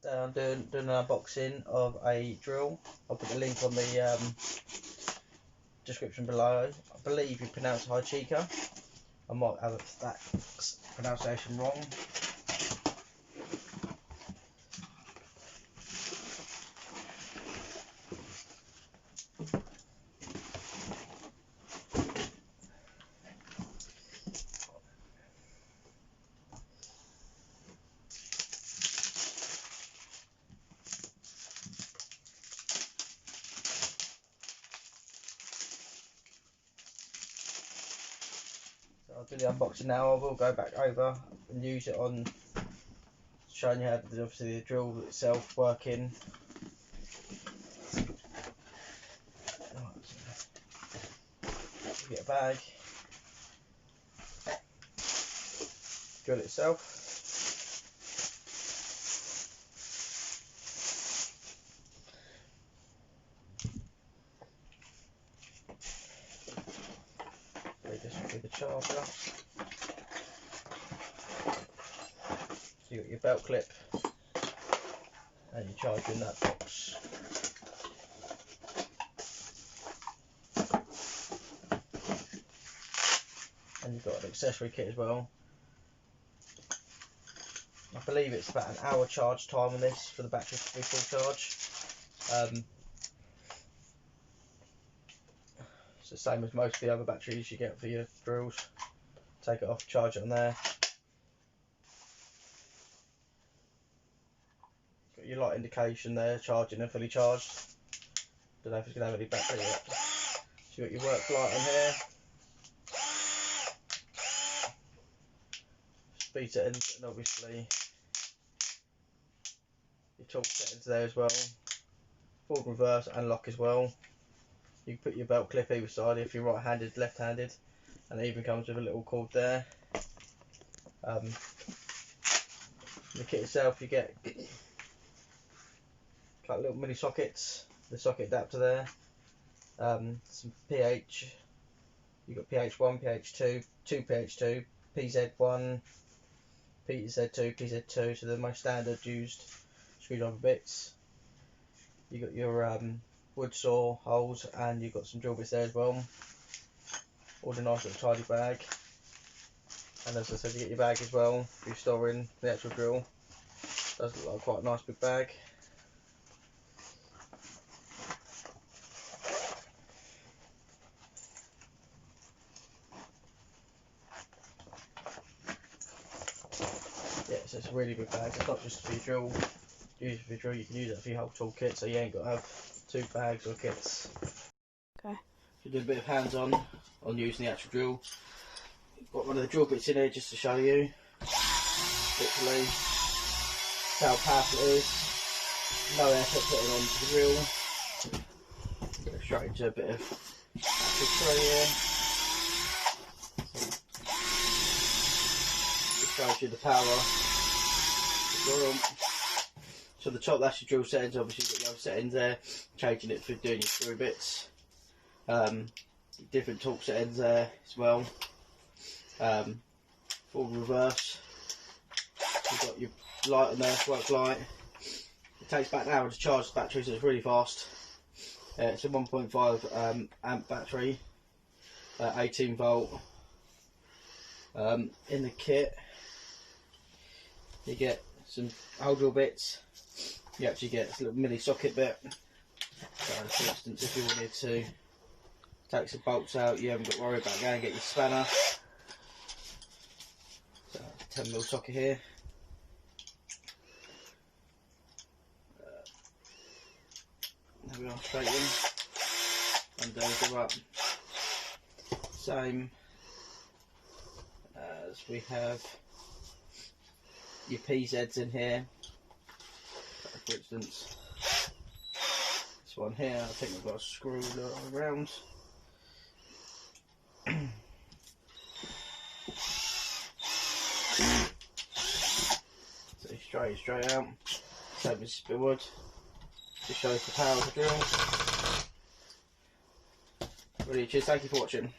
I'm doing an unboxing of a drill. I'll put the link on the description below. I believe you pronounce it Hychika. I might have that pronunciation wrong. I'll do the unboxing now. I will go back over and use it on showing you how obviously the drill itself working. Get a bag, drill itself. This will be the charger. So you got your belt clip and your charger in that box. And you've got an accessory kit as well. I believe it's about an hour charge time on this for the battery to be full charge. It's the same as most of the other batteries you get for your drills. Take it off, charge it on there. Got your light indication there, charging and fully charged. Don't know if it's going to have any battery yet. So you've got your work light on here. Speed settings, and obviously your tool settings there as well. Forward, reverse and lock as well. You can put your belt clip either side if you're right handed, left handed, and it even comes with a little cord there. The kit itself, you get like little mini sockets, the socket adapter there, some PH, you've got PH1, PH2, 2PH2, PZ1, PZ2, PZ2, so the most standard used screwdriver bits. You got your wood saw holes, and you've got some drill bits there as well. All in a nice little tidy bag. And as I said, you get your bag as well for storing the actual drill. Does look like quite a nice big bag. Yeah, so it's a really big bag. It's not just for your drill. Use it for your drill, you can use it for your whole toolkit, so you ain't got to have two bags or kits. Okay. So do a bit of hands-on on using the actual drill. Got one of the drill bits in here just to show you. Literally how powerful it is. No effort putting onto the drill. Go straight into a bit of actual tray here. Just shows you the power. So the top, that's your drill settings. Obviously you've got your other settings there, changing it for doing your screw bits. Different torque settings there as well. Forward, reverse. You've got your light on there, work light. It takes about an hour to charge the battery, so it's really fast. It's a 1.5 amp battery, 18 volt. In the kit you get some hole drill bits. You actually get this little mini socket bit. So for instance, if you wanted to take some bolts out, you haven't got to worry about going and get your spanner. So 10mm socket here. There we are, straight in. And go up. Same as we have your PZs in here. For instance, this one here, I think I've got a screw around. So straight out. Same as the wood. Just shows the power of the drill. Really, cheers, thank you for watching.